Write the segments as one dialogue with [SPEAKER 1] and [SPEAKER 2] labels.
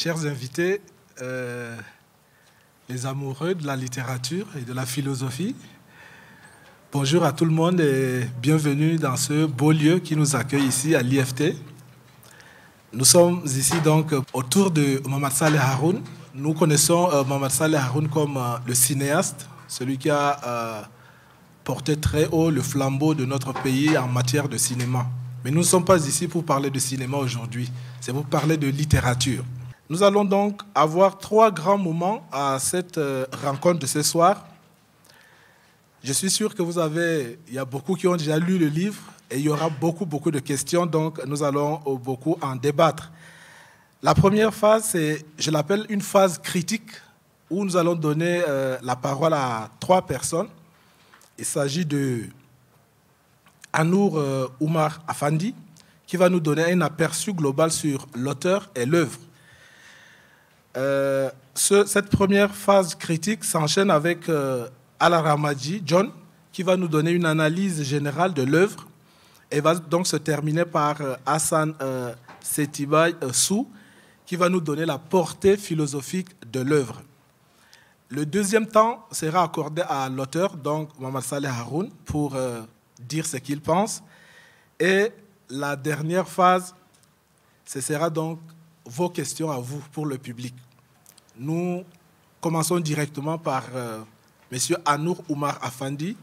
[SPEAKER 1] chers invités, les amoureux de la littérature et de la philosophie, bonjour à tout le monde et bienvenue dans ce beau lieu qui nous accueille ici à l'IFT. Nous sommes ici donc autour de Mohamed Saleh Haroun. Nous connaissons Mohamed Saleh Haroun comme le cinéaste, celui qui a porté très haut le flambeau de notre pays en matière de cinéma. Mais nous ne sommes pas ici pour parler de cinéma aujourd'hui, c'est pour parler de littérature. Nous allons donc avoir 3 grands moments à cette rencontre de ce soir. Je suis sûr que il y a beaucoup qui ont déjà lu le livre et il y aura beaucoup de questions, donc nous allons beaucoup en débattre. La première phase, je l'appelle une phase critique où nous allons donner la parole à 3 personnes. Il s'agit de Anour Oumar Afandi, qui va nous donner un aperçu global sur l'auteur et l'œuvre. Cette première phase critique s'enchaîne avec Al-Ramadji John, qui va nous donner une analyse générale de l'œuvre et va donc se terminer par Hassan Setibai Sou, qui va nous donner la portée philosophique de l'œuvre. Le deuxième temps sera accordé à l'auteur, donc Mohamed Saleh Haroun, pour dire ce qu'il pense. Et la dernière phase, ce sera donc vos questions à vous pour le public. Nous commençons directement par M. Anour Oumar Afandi.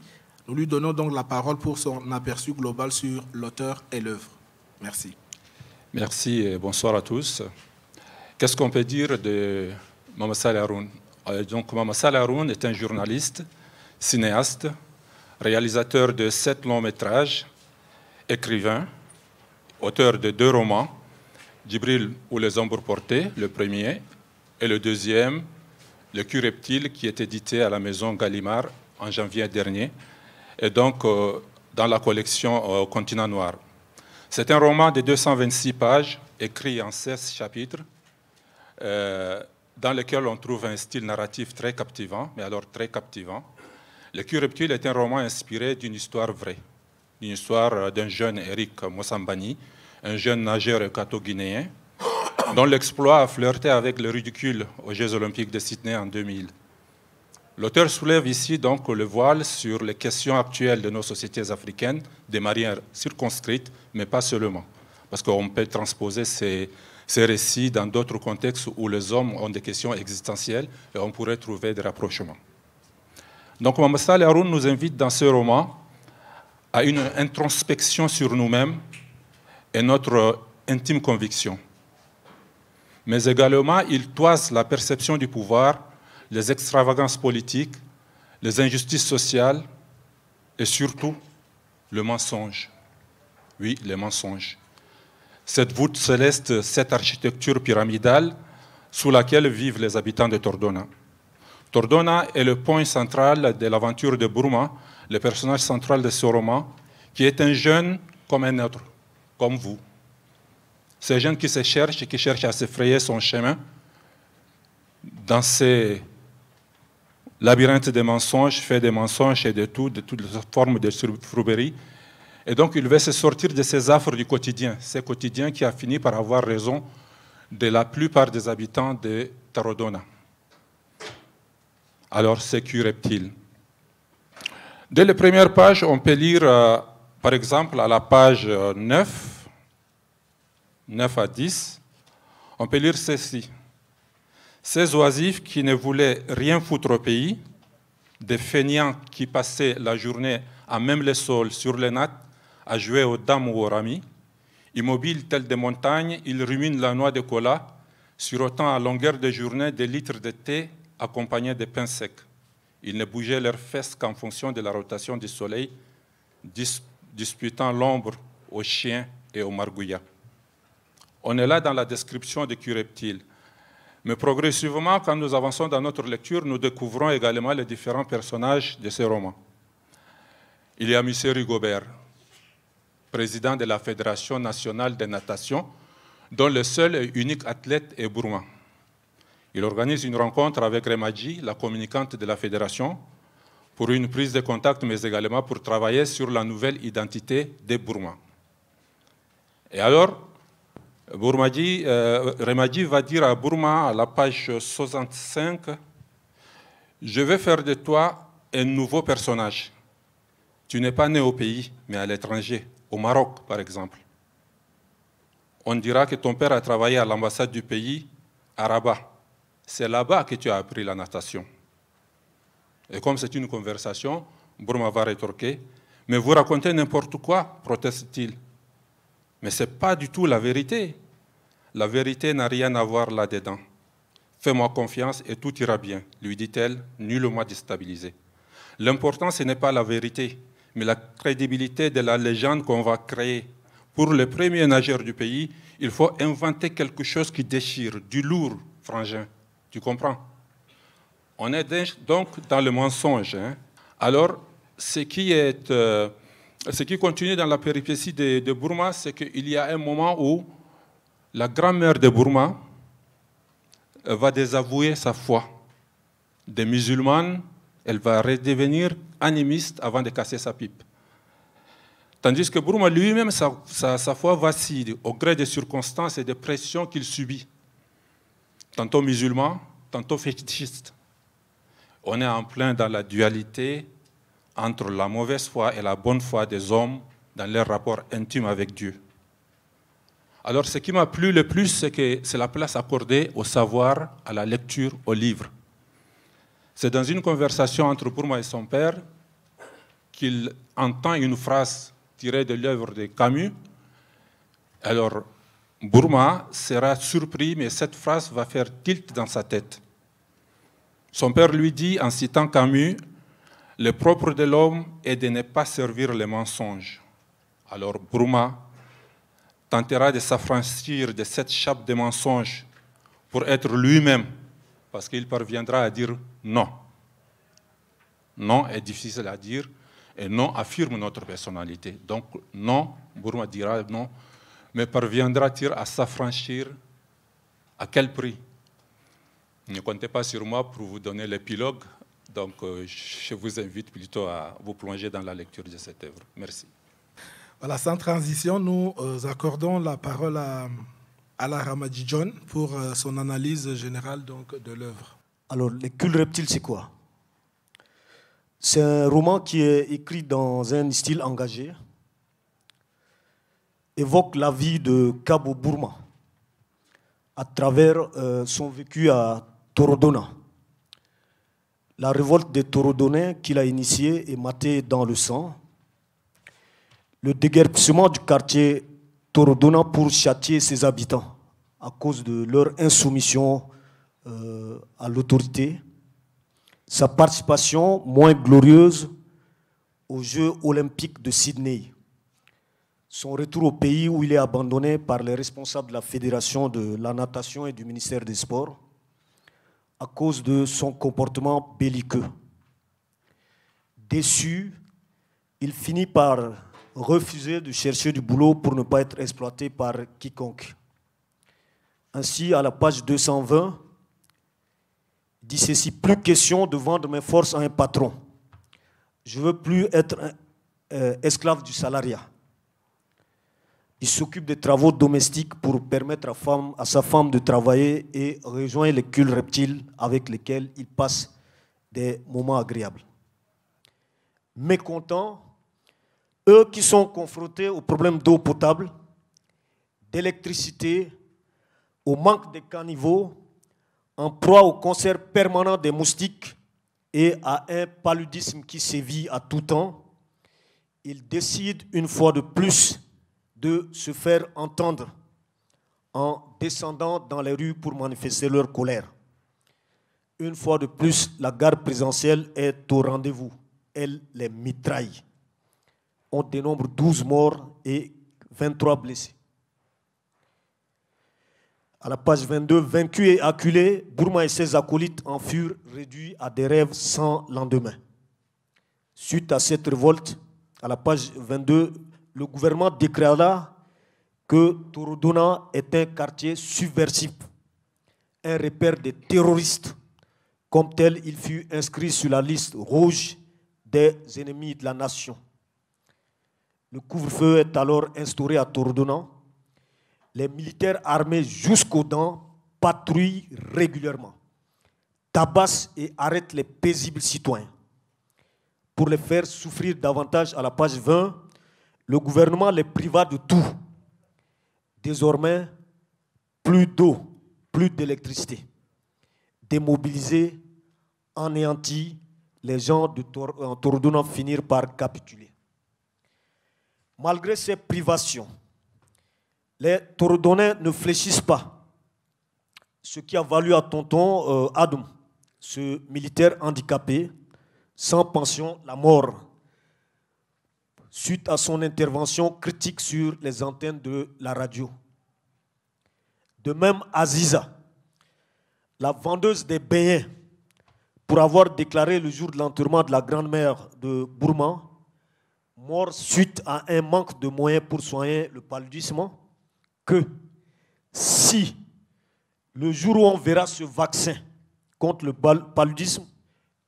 [SPEAKER 1] Nous lui donnons donc la parole pour son aperçu global sur l'auteur et l'œuvre. Merci.
[SPEAKER 2] Merci et bonsoir à tous. Qu'est-ce qu'on peut dire de Mohamed Saleh Haroun? Donc, Mohamed Saleh Haroun est un journaliste, cinéaste, réalisateur de 7 longs métrages, écrivain, auteur de 2 romans, Djibril ou les ombres portées, le premier, et le deuxième, Le cul reptile, qui est édité à la maison Gallimard en janvier dernier, et donc dans la collection Continent Noir. C'est un roman de 226 pages, écrit en 16 chapitres, dans lequel on trouve un style narratif très captivant, mais alors très captivant. Le cul reptile est un roman inspiré d'une histoire vraie, d'une histoire d'un jeune Eric Moussambani, un jeune nageur équato-guinéen, dont l'exploit a flirté avec le ridicule aux Jeux olympiques de Sydney en 2000. L'auteur soulève ici donc le voile sur les questions actuelles de nos sociétés africaines, de manière circonscrite, mais pas seulement, parce qu'on peut transposer ces récits dans d'autres contextes où les hommes ont des questions existentielles et on pourrait trouver des rapprochements. Donc Mohamed Saleh Haroun nous invite dans ce roman à une introspection sur nous-mêmes et notre intime conviction. Mais également, il toise la perception du pouvoir, les extravagances politiques, les injustices sociales et surtout le mensonge. Oui, les mensonges. Cette voûte céleste, cette architecture pyramidale sous laquelle vivent les habitants de Tordona. Tordona est le point central de l'aventure de Bourma, le personnage central de ce roman, qui est un jeune comme un autre, comme vous. C'est un jeune qui se cherche et qui cherche à se frayer son chemin dans ces labyrinthes de mensonges, faits de mensonges et de toutes les formes de fourberie. Et donc, il veut se sortir de ces affres du quotidien, ces quotidiens qui a fini par avoir raison de la plupart des habitants de Tarodona. Alors, c'est cul reptile. Dès les premières pages, on peut lire, par exemple, à la page 9 à 10, on peut lire ceci. Ces oisifs qui ne voulaient rien foutre au pays, des feignants qui passaient la journée à même les sols sur les nattes, à jouer aux dames ou aux ramis, immobiles tels des montagnes, ils ruminent la noix de cola, sirotant à longueur de journée des litres de thé accompagnés de pain sec. Ils ne bougeaient leurs fesses qu'en fonction de la rotation du soleil, disputant l'ombre aux chiens et aux margouillas. On est là dans la description des cul reptiles. Mais progressivement, quand nous avançons dans notre lecture, nous découvrons également les différents personnages de ces romans. Il y a M. Rigobert, président de la Fédération nationale de natation, dont le seul et unique athlète est Bourma. Il organise une rencontre avec Remadji, la communicante de la Fédération, pour une prise de contact, mais également pour travailler sur la nouvelle identité des Bourma. Et alors, Remadi va dire à Bourma, à la page 65, « Je vais faire de toi un nouveau personnage. Tu n'es pas né au pays, mais à l'étranger, au Maroc par exemple. On dira que ton père a travaillé à l'ambassade du pays à Rabat. C'est là-bas que tu as appris la natation. » Et comme c'est une conversation, Bourma va rétorquer, « Mais vous racontez n'importe quoi, proteste-t-il. Mais ce n'est pas du tout la vérité. La vérité n'a rien à voir là-dedans. Fais-moi confiance et tout ira bien, lui dit-elle, nullement déstabilisée. L'important, ce n'est pas la vérité, mais la crédibilité de la légende qu'on va créer. Pour les premiers nageurs du pays, il faut inventer quelque chose qui déchire, du lourd, frangin. Tu comprends? On est donc dans le mensonge. Hein? Alors, ce qui continue dans la péripétie de Bourma, c'est qu'il y a un moment où la grand-mère de Bourma va désavouer sa foi. Des musulmanes, elle va redevenir animiste avant de casser sa pipe. Tandis que Bourma lui-même, sa foi vacille au gré des circonstances et des pressions qu'il subit. Tantôt musulman, tantôt fétichiste. On est en plein dans la dualité entre la mauvaise foi et la bonne foi des hommes dans leur rapport intime avec Dieu. Alors, ce qui m'a plu le plus, c'est que c'est la place accordée au savoir, à la lecture, au livre. C'est dans une conversation entre Bourma et son père qu'il entend une phrase tirée de l'œuvre de Camus. Alors, Bourma sera surpris, mais cette phrase va faire tilt dans sa tête. Son père lui dit, en citant Camus, « Le propre de l'homme est de ne pas servir les mensonges. » Alors, Bourma tentera de s'affranchir de cette chape de mensonges pour être lui-même, parce qu'il parviendra à dire non. Non est difficile à dire, et non affirme notre personnalité. Donc non, Bourma dira non, mais parviendra-t-il à s'affranchir? À quel prix? Ne comptez pas sur moi pour vous donner l'épilogue, donc je vous invite plutôt à vous plonger dans la lecture de cette œuvre. Merci.
[SPEAKER 1] Voilà, sans transition, nous accordons la parole à Ala Ramadi John pour son analyse générale donc, de l'œuvre.
[SPEAKER 3] Alors, Les Cultes Reptiles, c'est quoi? C'est un roman qui est écrit dans un style engagé, évoque la vie de Kabo Bourma à travers son vécu à Torodona. La révolte des Torodonais qu'il a initiée est matée dans le sang. Le déguerpissement du quartier Torodona pour châtier ses habitants à cause de leur insoumission à l'autorité. Sa participation moins glorieuse aux Jeux olympiques de Sydney. Son retour au pays où il est abandonné par les responsables de la Fédération de la natation et du ministère des Sports à cause de son comportement belliqueux. Déçu, il finit par refuser de chercher du boulot pour ne pas être exploité par quiconque. Ainsi, à la page 220, il dit ceci: plus question de vendre mes forces à un patron. Je ne veux plus être esclave du salariat. Il s'occupe des travaux domestiques pour permettre à sa femme de travailler et rejoindre les cultes reptiles avec lesquels il passe des moments agréables. Mécontents, eux qui sont confrontés aux problèmes d'eau potable, d'électricité, au manque de caniveaux, en proie au concert permanent des moustiques et à un paludisme qui sévit à tout temps, ils décident une fois de plus de se faire entendre en descendant dans les rues pour manifester leur colère. Une fois de plus, la garde présidentielle est au rendez-vous. Elle les mitraille. On dénombre 12 morts et 23 blessés. À la page 22, vaincus et acculés, Bourma et ses acolytes en furent réduits à des rêves sans lendemain. Suite à cette révolte, à la page 22, le gouvernement déclara que Torodona est un quartier subversif, un repère des terroristes. Comme tel, il fut inscrit sur la liste rouge des ennemis de la nation. Le couvre-feu est alors instauré à Torodona. les militaires armés jusqu'aux dents patrouillent régulièrement, tabassent et arrêtent les paisibles citoyens. Pour les faire souffrir davantage, à la page 20, le gouvernement les priva de tout. Désormais, plus d'eau, plus d'électricité. Démobilisés, anéantis, les gens de Torodona finirent par capituler. Malgré ces privations, les Torodonais ne fléchissent pas, ce qui a valu à tonton Adam, ce militaire handicapé, sans pension, la mort, suite à son intervention critique sur les antennes de la radio. De même, Aziza, la vendeuse des beignets, pour avoir déclaré le jour de l'enterrement de la grand-mère de Bourman, mort suite à un manque de moyens pour soigner le paludisme, que si le jour où on verra ce vaccin contre le paludisme,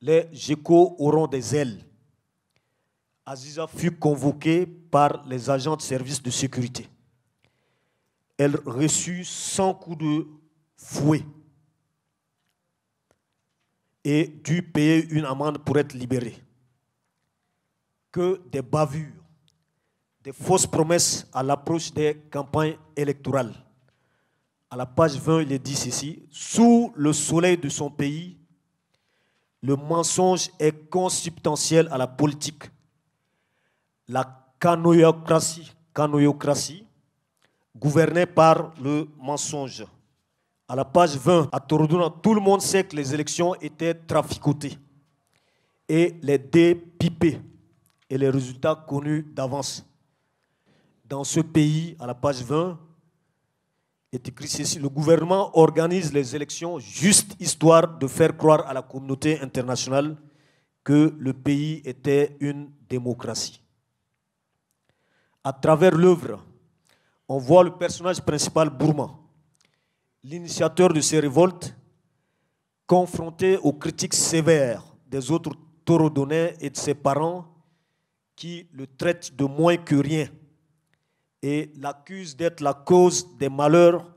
[SPEAKER 3] les geckos auront des ailes. Aziza fut convoquée par les agents de service de sécurité. Elle reçut 100 coups de fouet et dut payer une amende pour être libérée. Que des bavures, des fausses promesses à l'approche des campagnes électorales. À la page 20, il est dit ceci: sous le soleil de son pays, le mensonge est consubstantiel à la politique. La canoïocratie, gouvernée par le mensonge. À la page 20, à Torodona, tout le monde sait que les élections étaient traficotées et les dés pipés et les résultats connus d'avance. Dans ce pays, à la page 20, est écrit ceci: le gouvernement organise les élections juste histoire de faire croire à la communauté internationale que le pays était une démocratie. À travers l'œuvre, on voit le personnage principal, Bourman, l'initiateur de ces révoltes, confronté aux critiques sévères des autres Torodonais et de ses parents qui le traitent de moins que rien et l'accusent d'être la cause des malheurs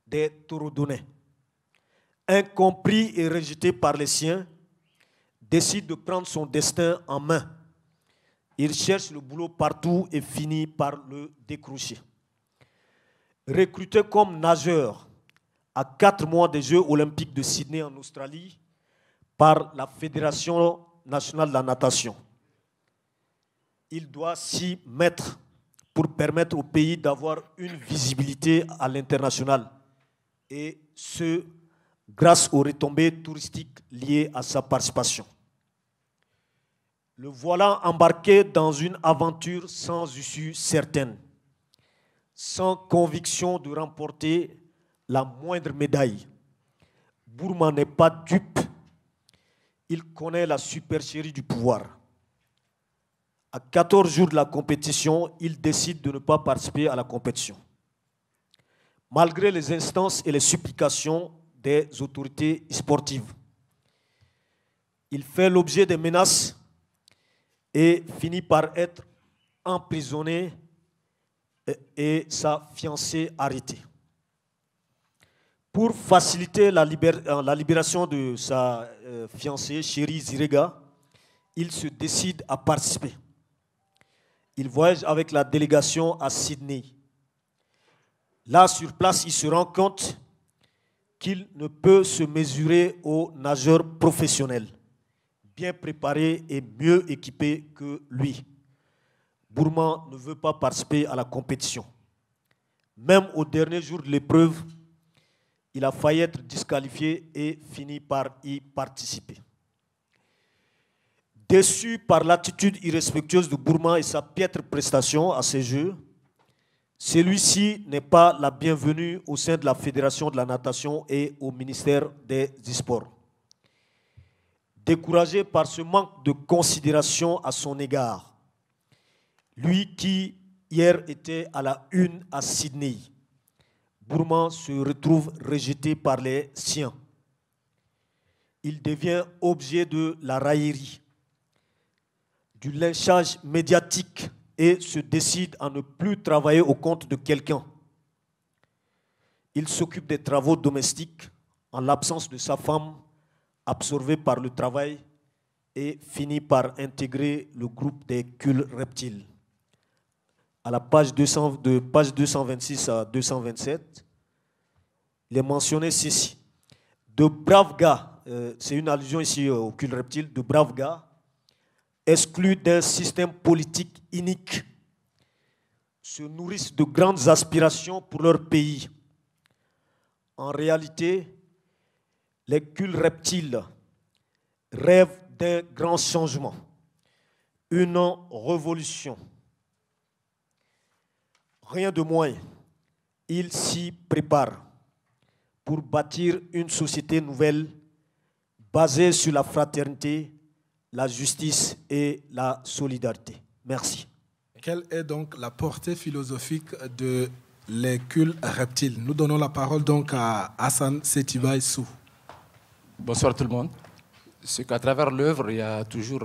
[SPEAKER 3] des Torodonais. Incompris et rejeté par les siens, décide de prendre son destin en main. Il cherche le boulot partout et finit par le décrocher. Recruté comme nageur à 4 mois des Jeux olympiques de Sydney en Australie par la Fédération nationale de la natation, il doit s'y mettre pour permettre au pays d'avoir une visibilité à l'international, et ce, grâce aux retombées touristiques liées à sa participation. Le voilà embarqué dans une aventure sans issue certaine, sans conviction de remporter la moindre médaille. Bourman n'est pas dupe, il connaît la supercherie du pouvoir. À 14 jours de la compétition, il décide de ne pas participer à la compétition. Malgré les instances et les supplications des autorités sportives, il fait l'objet des menaces et finit par être emprisonné et sa fiancée arrêtée. Pour faciliter la libération de sa fiancée, chérie Zirega, il se décide à participer. Il voyage avec la délégation à Sydney. Là, sur place, il se rend compte qu'il ne peut se mesurer aux nageurs professionnels, bien préparés et mieux équipés que lui. Bourman ne veut pas participer à la compétition. Même au dernier jour de l'épreuve, il a failli être disqualifié et finit par y participer. Déçu par l'attitude irrespectueuse de Bourman et sa piètre prestation à ces Jeux, celui-ci n'est pas la bienvenue au sein de la Fédération de la natation et au ministère des Sports. Découragé par ce manque de considération à son égard, lui qui hier était à la une à Sydney, Bourman se retrouve rejeté par les siens. Il devient objet de la raillerie, du lynchage médiatique et se décide à ne plus travailler au compte de quelqu'un. Il s'occupe des travaux domestiques en l'absence de sa femme, absorbé par le travail, et finit par intégrer le groupe des Culs reptiles. À la page 226 à 227, il est mentionné ceci. De braves gars, c'est une allusion ici au Culs reptiles, de braves gars, exclus d'un système politique inique, se nourrissent de grandes aspirations pour leur pays. En réalité, les Culs reptiles rêvent d'un grand changement, une révolution. Rien de moins, ils s'y préparent pour bâtir une société nouvelle basée sur la fraternité, la justice et la solidarité. Merci.
[SPEAKER 1] Quelle est donc la portée philosophique de les Culs reptiles? Nous donnons la parole donc à Hassan Setiba Issou.
[SPEAKER 4] Bonsoir tout le monde. C'est qu'à travers l'œuvre, il y a toujours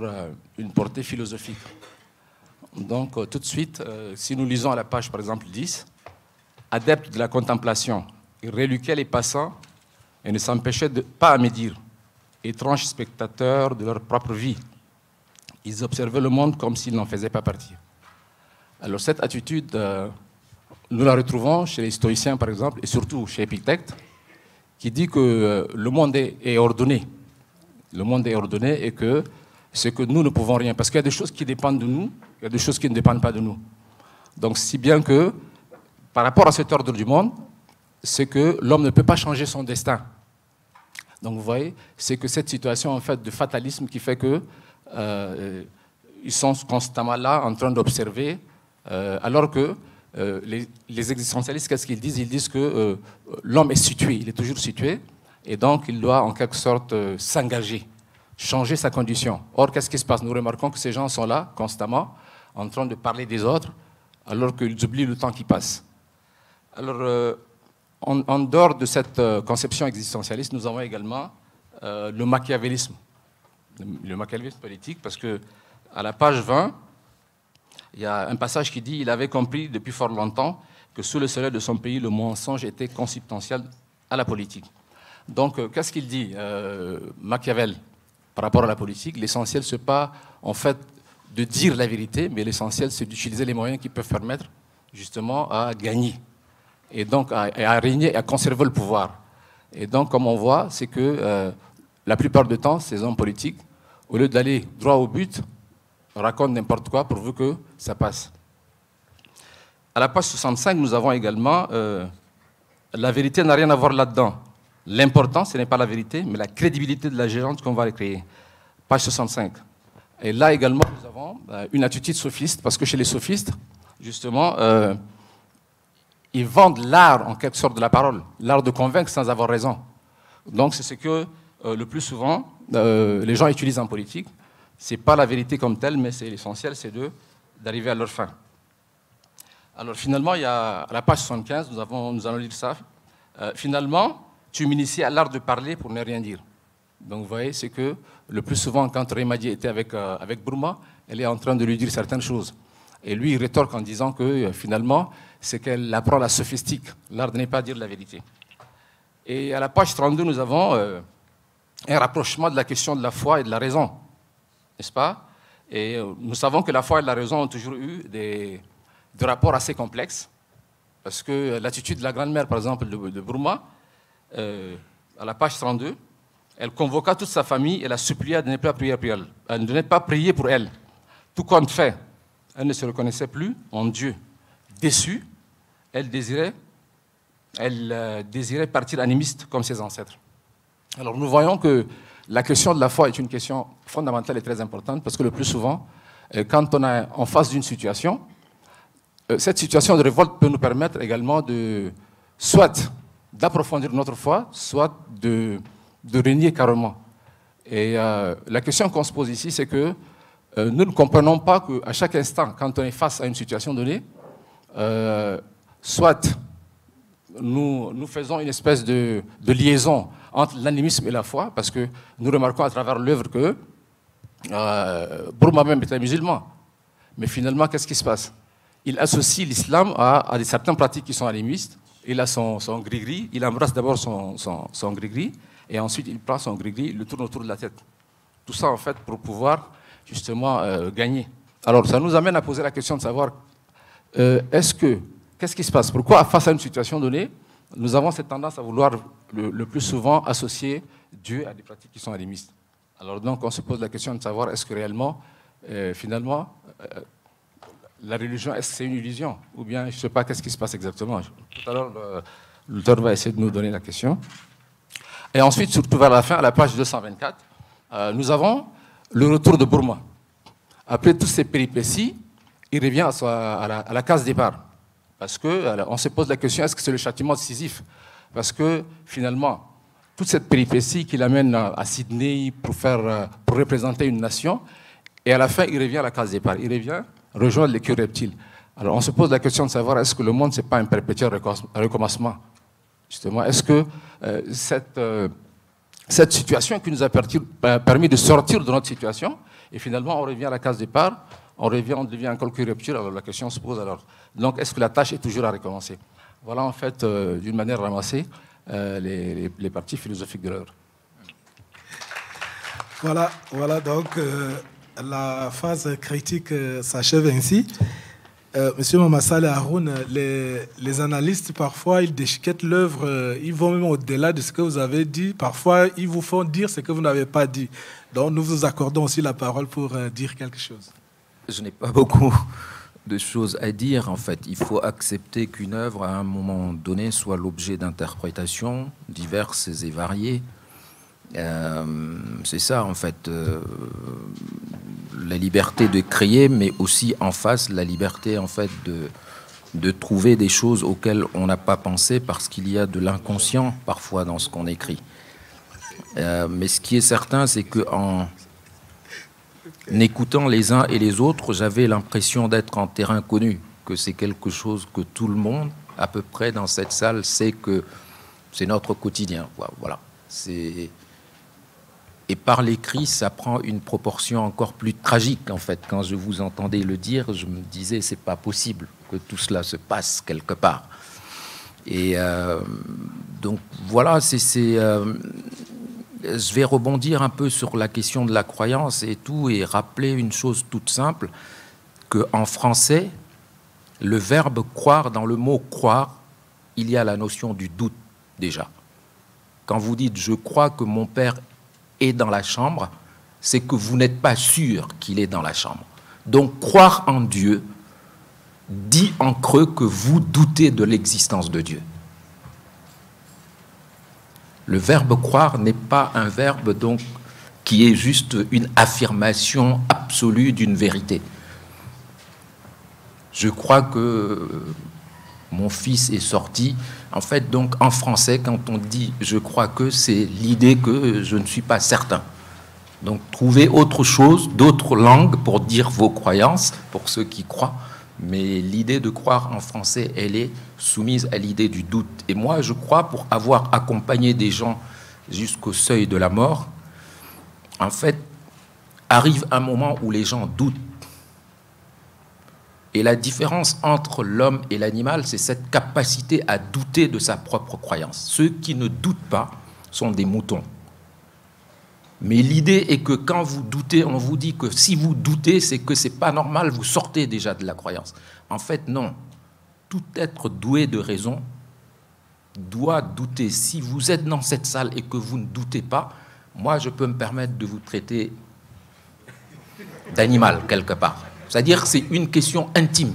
[SPEAKER 4] une portée philosophique. Donc tout de suite, si nous lisons à la page par exemple 10, adeptes de la contemplation, ils reluquaient les passants et ne s'empêchaient pas à médire, étranges spectateurs de leur propre vie. Ils observaient le monde comme s'ils n'en faisaient pas partie. Alors cette attitude, nous la retrouvons chez les stoïciens par exemple, et surtout chez Épictète, qui dit que le monde est ordonné. Le monde est ordonné et que c'est que nous ne pouvons rien. Parce qu'il y a des choses qui dépendent de nous, il y a des choses qui ne dépendent pas de nous. Donc si bien que, par rapport à cet ordre du monde, c'est que l'homme ne peut pas changer son destin. Donc vous voyez, c'est que cette situation en fait de fatalisme qui fait que ils sont constamment là en train d'observer, alors que les existentialistes, qu'est-ce qu'ils disent? Ils disent que l'homme est situé, il est toujours situé, et donc il doit en quelque sorte s'engager, changer sa condition. Or, qu'est-ce qui se passe? Nous remarquons que ces gens sont là constamment en train de parler des autres, alors qu'ils oublient le temps qui passe. Alors, en dehors de cette conception existentialiste, nous avons également le machiavélisme. Le machiavélisme politique, parce que à la page 20, il y a un passage qui dit « Il avait compris depuis fort longtemps que sous le soleil de son pays, le mensonge était consubstantiel à la politique. » Donc, qu'est-ce qu'il dit, Machiavel, par rapport à la politique? L'essentiel, ce n'est pas, en fait, de dire la vérité, mais l'essentiel, c'est d'utiliser les moyens qui peuvent permettre, justement, à gagner. Et donc, à régner et à conserver le pouvoir. Et donc, comme on voit, c'est que la plupart du temps, ces hommes politiques, au lieu d'aller droit au but, racontent n'importe quoi pourvu que ça passe. À la page 65, nous avons également la vérité n'a rien à voir là-dedans. L'important, ce n'est pas la vérité, mais la crédibilité de la gérante qu'on va créer. Page 65. Et là également, nous avons une attitude sophiste, parce que chez les sophistes, justement, ils vendent l'art, en quelque sorte, de la parole, l'art de convaincre sans avoir raison. Donc c'est ce que, le plus souvent, les gens utilisent en politique. Ce n'est pas la vérité comme telle, mais c'est l'essentiel, c'est d'arriver à leur fin. Alors finalement, il y a, à la page 75, nous allons lire ça. Finalement, tu m'inities à l'art de parler pour ne rien dire. Donc vous voyez, c'est que le plus souvent, quand Remadi était avec Burma, elle est en train de lui dire certaines choses. Et lui, il rétorque en disant que finalement, c'est qu'elle apprend la sophistique, l'art de ne pas dire la vérité. Et à la page 32, nous avons un rapprochement de la question de la foi et de la raison, n'est-ce pas? Et nous savons que la foi et la raison ont toujours eu des rapports assez complexes, parce que l'attitude de la grand-mère, par exemple, de Burma, à la page 32, elle convoqua toute sa famille et la supplia de ne pas prier pour elle. Elle ne pas prier pour elle. Tout compte fait, elle ne se reconnaissait plus en Dieu. Déçue, elle désirait partir animiste comme ses ancêtres. Alors nous voyons que la question de la foi est une question fondamentale et très importante, parce que le plus souvent, quand on est en face d'une situation, cette situation de révolte peut nous permettre également soit d'approfondir notre foi, soit de régner carrément. Et la question qu'on se pose ici, c'est que nous ne comprenons pas qu'à chaque instant, quand on est face à une situation donnée, soit nous faisons une espèce de liaison entre l'animisme et la foi, parce que nous remarquons à travers l'œuvre que Burma même était musulman. Mais finalement, qu'est-ce qui se passe? Il associe l'islam à certaines pratiques qui sont animistes, il a son gris-gris, il embrasse d'abord son gris-gris, et ensuite il prend son gris-gris, il le tourne autour de la tête. Tout ça, en fait, pour pouvoir, justement, gagner. Alors, ça nous amène à poser la question de savoir, qu'est-ce qui se passe? Pourquoi, face à une situation donnée, nous avons cette tendance à vouloir le plus souvent associer Dieu à des pratiques qui sont animistes? Alors, donc, on se pose la question de savoir, est-ce que réellement, finalement, la religion, est-ce que c'est une illusion? Ou bien, je ne sais pas, qu'est-ce qui se passe exactement? Tout à l'heure, l'auteur va essayer de nous donner la question. Et ensuite, surtout vers la fin, à la page 224, nous avons le retour de Bourma. Après toutes ces péripéties, il revient à la case départ. Parce qu'on se pose la question, est-ce que c'est le châtiment décisif? Parce que finalement, toute cette péripétie qui l'amène à Sydney pour représenter une nation, et à la fin, il revient à la case départ. Il revient rejoindre les queues reptiles. Alors on se pose la question de savoir, est-ce que le monde, ce n'est pas un perpétuel recommencement? Justement, est-ce que cette situation qui nous a permis de sortir de notre situation, et finalement on revient à la case départ, on devient encore queue reptile, alors la question se pose alors. Donc est-ce que la tâche est toujours à recommencer? Voilà en fait, d'une manière ramassée, les parties philosophiques de l'œuvre.
[SPEAKER 1] Voilà donc la phase critique s'achève ainsi. Monsieur Mamassale Haroun, les analystes, parfois, ils déchiquettent l'œuvre, ils vont même au-delà de ce que vous avez dit. Parfois, ils vous font dire ce que vous n'avez pas dit. Donc, nous vous accordons aussi la parole pour dire quelque chose.
[SPEAKER 5] Je n'ai pas beaucoup de choses à dire, en fait. Il faut accepter qu'une œuvre, à un moment donné, soit l'objet d'interprétations diverses et variées. C'est ça, en fait, la liberté de créer, mais aussi en face la liberté, en fait, de trouver des choses auxquelles on n'a pas pensé parce qu'il y a de l'inconscient parfois dans ce qu'on écrit. Mais ce qui est certain, c'est qu'en écoutant les uns et les autres, j'avais l'impression d'être en terrain connu, que c'est quelque chose que tout le monde, à peu près dans cette salle, sait que c'est notre quotidien. Voilà. Et par l'écrit, ça prend une proportion encore plus tragique, en fait. Quand je vous entendais le dire, je me disais, c'est pas possible que tout cela se passe quelque part. Et donc, voilà, je vais rebondir un peu sur la question de la croyance et tout, et rappeler une chose toute simple, qu'en français, le verbe croire, dans le mot croire, il y a la notion du doute, déjà. Quand vous dites « je crois que mon père est dans la chambre », c'est que vous n'êtes pas sûr qu'il est dans la chambre. Donc, croire en Dieu dit en creux que vous doutez de l'existence de Dieu. Le verbe croire n'est pas un verbe donc qui est juste une affirmation absolue d'une vérité. Je crois que mon fils est sorti. En fait, donc, en français, quand on dit « je crois que », c'est l'idée que je ne suis pas certain. Donc, trouvez autre chose, d'autres langues pour dire vos croyances, pour ceux qui croient. Mais l'idée de croire en français, elle est soumise à l'idée du doute. Et moi, je crois, pour avoir accompagné des gens jusqu'au seuil de la mort, en fait, arrive un moment où les gens doutent. Et la différence entre l'homme et l'animal, c'est cette capacité à douter de sa propre croyance. Ceux qui ne doutent pas sont des moutons. Mais l'idée est que quand vous doutez, on vous dit que si vous doutez, c'est que c'est pas normal, vous sortez déjà de la croyance. En fait, non. Tout être doué de raison doit douter. Si vous êtes dans cette salle et que vous ne doutez pas, moi, je peux me permettre de vous traiter d'animal, quelque part. C'est-à-dire que c'est une question intime.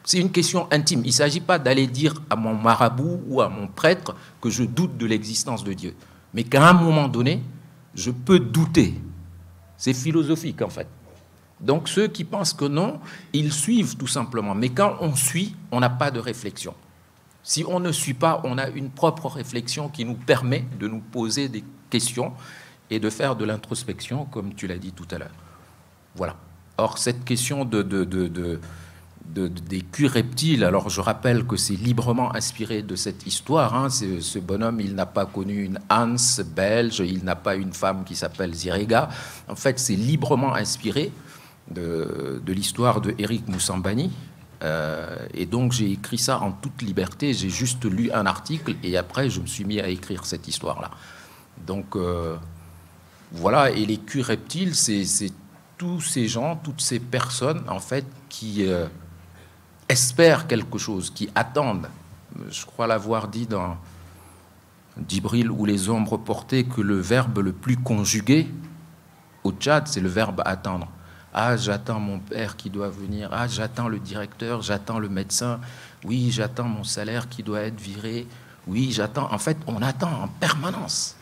[SPEAKER 5] C'est une question intime. Il ne s'agit pas d'aller dire à mon marabout ou à mon prêtre que je doute de l'existence de Dieu. Mais qu'à un moment donné, je peux douter. C'est philosophique, en fait. Donc, ceux qui pensent que non, ils suivent tout simplement. Mais quand on suit, on n'a pas de réflexion. Si on ne suit pas, on a une propre réflexion qui nous permet de nous poser des questions et de faire de l'introspection, comme tu l'as dit tout à l'heure. Voilà. Or, cette question des culs reptiles, alors je rappelle que c'est librement inspiré de cette histoire. Hein. Ce bonhomme, il n'a pas connu une Hans belge, il n'a pas une femme qui s'appelle Zirega. En fait, c'est librement inspiré de l'histoire de Éric Moussambani, Et donc j'ai écrit ça en toute liberté, j'ai juste lu un article et après je me suis mis à écrire cette histoire-là. Donc voilà, et les culs reptiles, c'est tous ces gens, toutes ces personnes en fait qui espèrent quelque chose, qui attendent. Je crois l'avoir dit dans Djibril ou les ombres portées que le verbe le plus conjugué au Tchad, c'est le verbe attendre. Ah, j'attends mon père qui doit venir. Ah, j'attends le directeur, j'attends le médecin. Oui, j'attends mon salaire qui doit être viré. Oui, j'attends. En fait, on attend en permanence.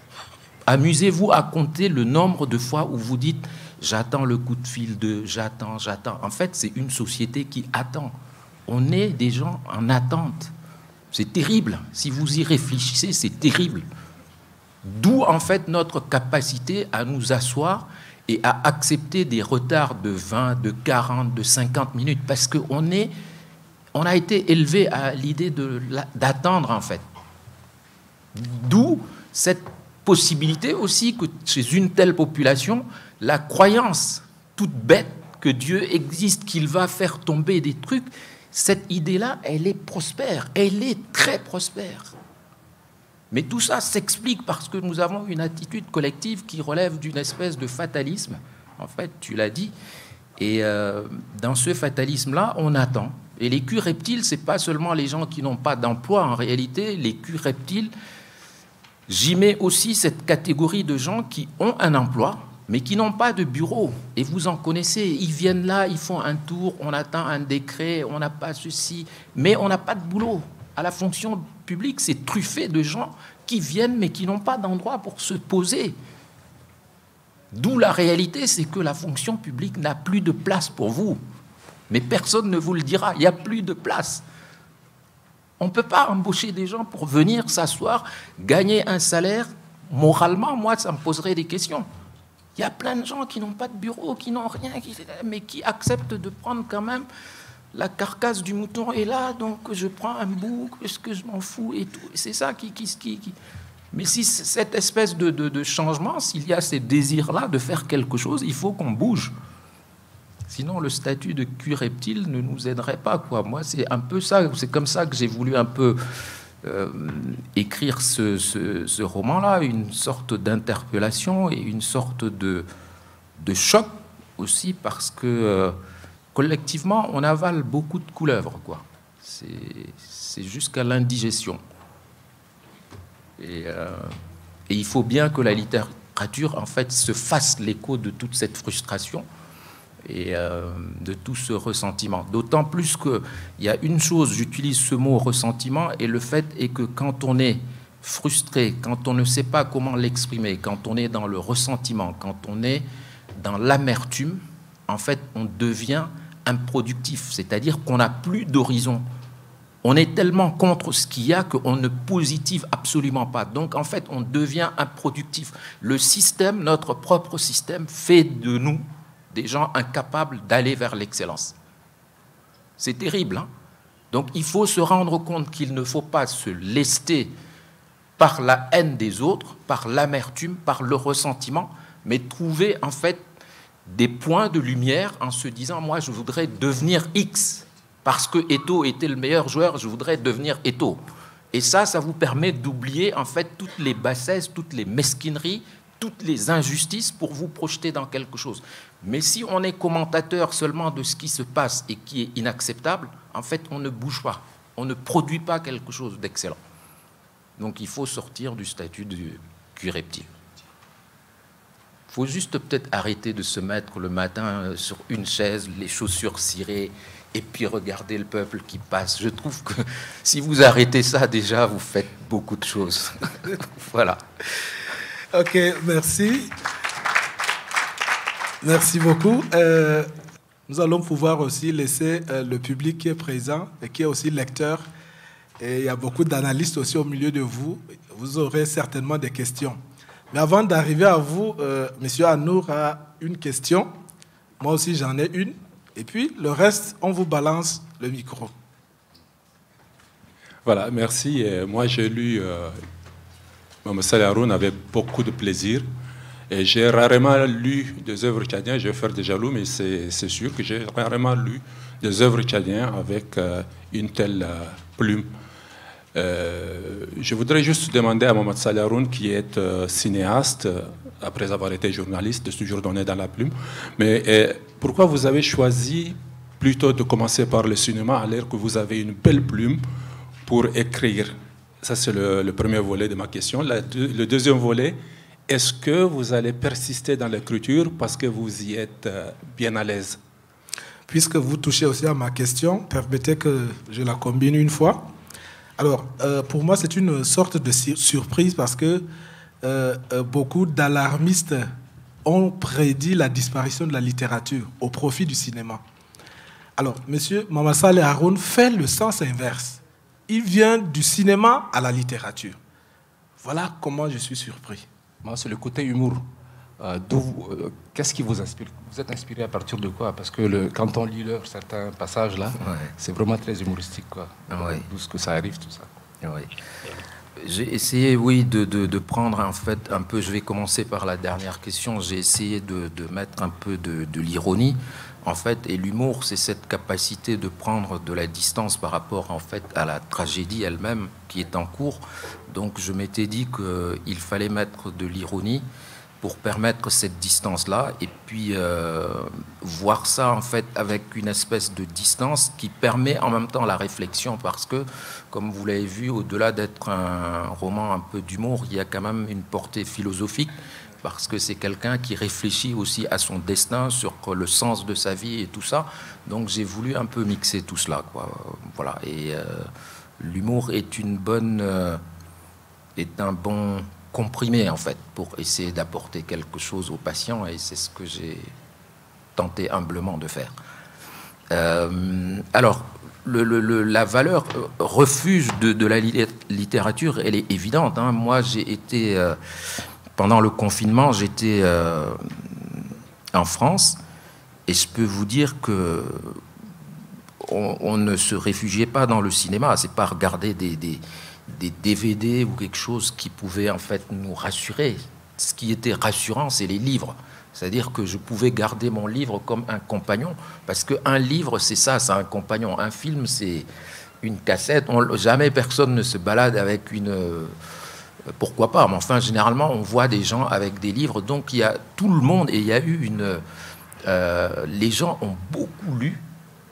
[SPEAKER 5] Amusez-vous à compter le nombre de fois où vous dites « j'attends le coup de fil de j'attends, j'attends ». En fait, c'est une société qui attend. On est des gens en attente. C'est terrible. Si vous y réfléchissez, c'est terrible. D'où, en fait, notre capacité à nous asseoir et à accepter des retards de 20, de 40, de 50 minutes, parce qu'on a été élevé à l'idée d'attendre, en fait. D'où cette possibilité aussi que chez une telle population, la croyance toute bête que Dieu existe, qu'il va faire tomber des trucs, cette idée-là, elle est prospère, elle est très prospère. Mais tout ça s'explique parce que nous avons une attitude collective qui relève d'une espèce de fatalisme. En fait, tu l'as dit. Et dans ce fatalisme-là, on attend. Et les culs reptiles, ce n'est pas seulement les gens qui n'ont pas d'emploi. En réalité, les culs reptiles, j'y mets aussi cette catégorie de gens qui ont un emploi, mais qui n'ont pas de bureau. Et vous en connaissez. Ils viennent là, ils font un tour, on attend un décret, on n'a pas ceci, mais on n'a pas de boulot. À la fonction publique, c'est truffé de gens qui viennent mais qui n'ont pas d'endroit pour se poser. D'où la réalité, c'est que la fonction publique n'a plus de place pour vous. Mais personne ne vous le dira, il n'y a plus de place. On ne peut pas embaucher des gens pour venir s'asseoir, gagner un salaire. Moralement, moi, ça me poserait des questions. Il y a plein de gens qui n'ont pas de bureau, qui n'ont rien, mais qui acceptent de prendre quand même la carcasse du mouton est là, donc je prends un bout, est-ce que je m'en fous et tout. C'est ça qui... Mais si cette espèce de changement, s'il y a ces désirs-là de faire quelque chose, il faut qu'on bouge. Sinon, le statut de cul reptile ne nous aiderait pas, quoi. Moi, c'est un peu ça, c'est comme ça que j'ai voulu un peu écrire ce roman-là, une sorte d'interpellation et une sorte de choc aussi, parce que... collectivement, on avale beaucoup de couleuvres, quoi. C'est jusqu'à l'indigestion. Et il faut bien que la littérature, en fait, se fasse l'écho de toute cette frustration et de tout ce ressentiment. D'autant plus qu'il y a une chose, j'utilise ce mot ressentiment, et le fait est que quand on est frustré, quand on ne sait pas comment l'exprimer, quand on est dans le ressentiment, quand on est dans l'amertume, en fait, on devient improductif, c'est-à-dire qu'on n'a plus d'horizon. On est tellement contre ce qu'il y a qu'on ne positive absolument pas. Donc, en fait, on devient improductif. Le système, notre propre système, fait de nous des gens incapables d'aller vers l'excellence. C'est terrible, hein? Donc, il faut se rendre compte qu'il ne faut pas se lester par la haine des autres, par l'amertume, par le ressentiment, mais trouver, en fait, des points de lumière en se disant « moi, je voudrais devenir X, parce que Eto'o était le meilleur joueur, je voudrais devenir Eto'o ». Et ça vous permet d'oublier en fait toutes les bassesses, toutes les mesquineries, toutes les injustices pour vous projeter dans quelque chose. Mais si on est commentateur seulement de ce qui se passe et qui est inacceptable, en fait, on ne bouge pas, on ne produit pas quelque chose d'excellent. Donc il faut sortir du statut du cul reptile. Il faut juste peut-être arrêter de se mettre le matin sur une chaise, les chaussures cirées, et puis regarder le peuple qui passe. Je trouve que si vous arrêtez ça, déjà, vous faites beaucoup de choses. Voilà.
[SPEAKER 1] Ok, merci. Merci beaucoup. Nous allons pouvoir aussi laisser le public qui est présent et qui est aussi lecteur. Et il y a beaucoup d'analystes aussi au milieu de vous. Vous aurez certainement des questions. Mais avant d'arriver à vous, Monsieur Anour a une question. Moi aussi, j'en ai une. Et puis, le reste, on vous balance le micro.
[SPEAKER 2] Voilà, merci. Moi, j'ai lu Mohamed Saleh Haroun avec beaucoup de plaisir. Et j'ai rarement lu des œuvres tchadiennes, je vais faire des jaloux, mais c'est sûr que j'ai rarement lu des œuvres tchadiennes avec une telle plume. Je voudrais juste demander à Mohamed Saleh Haroun, qui est cinéaste, après avoir été journaliste, de toujours donner dans la plume, mais pourquoi vous avez choisi plutôt de commencer par le cinéma alors que vous avez une belle plume pour écrire? Ça, c'est le premier volet de ma question. Le deuxième volet, est-ce que vous allez persister dans l'écriture parce que vous y êtes bien à l'aise?
[SPEAKER 1] Puisque vous touchez aussi à ma question, permettez que je la combine une fois. Alors, pour moi, c'est une sorte de surprise parce que beaucoup d'alarmistes ont prédit la disparition de la littérature au profit du cinéma. Alors, monsieur Mohamed Saleh Haroun fait le sens inverse. Il vient du cinéma à la littérature. Voilà comment je suis surpris.
[SPEAKER 4] Moi, c'est le côté humour. Qu'est-ce qui vous inspire? Vous êtes inspiré à partir de quoi? Parce que quand on lit certains passages là, c'est vraiment très humoristique, quoi. D'où ce que ça arrive, tout ça.
[SPEAKER 5] Ouais. J'ai essayé, oui, de prendre en fait un peu. Je vais commencer par la dernière question. J'ai essayé de mettre un peu de l'ironie, en fait, et l'humour, c'est cette capacité de prendre de la distance par rapport, en fait, à la tragédie elle-même qui est en cours. Donc, je m'étais dit qu'il fallait mettre de l'ironie pour permettre cette distance-là, et puis voir ça en fait avec une espèce de distance qui permet en même temps la réflexion, parce que, comme vous l'avez vu, au-delà d'être un roman un peu d'humour, il y a quand même une portée philosophique, parce que c'est quelqu'un qui réfléchit aussi à son destin, sur le sens de sa vie et tout ça. Donc j'ai voulu un peu mixer tout cela, quoi. Voilà. Et l'humour est un bon comprimé, en fait, pour essayer d'apporter quelque chose aux patients, et c'est ce que j'ai tenté humblement de faire. Alors, la valeur refuge de la littérature, elle est évidente, hein. Moi, j'ai été, pendant le confinement, j'étais en France, et je peux vous dire que on ne se réfugiait pas dans le cinéma. C'est pas regarder des DVD ou quelque chose qui pouvait en fait nous rassurer. Ce qui était rassurant, c'est les livres. C'est-à-dire que je pouvais garder mon livre comme un compagnon, parce qu'un livre, c'est ça, c'est un compagnon. Un film, c'est une cassette. Jamais personne ne se balade avec une... pourquoi pas? Mais enfin, généralement, on voit des gens avec des livres. Donc, il y a tout le monde, et il y a eu une... les gens ont beaucoup lu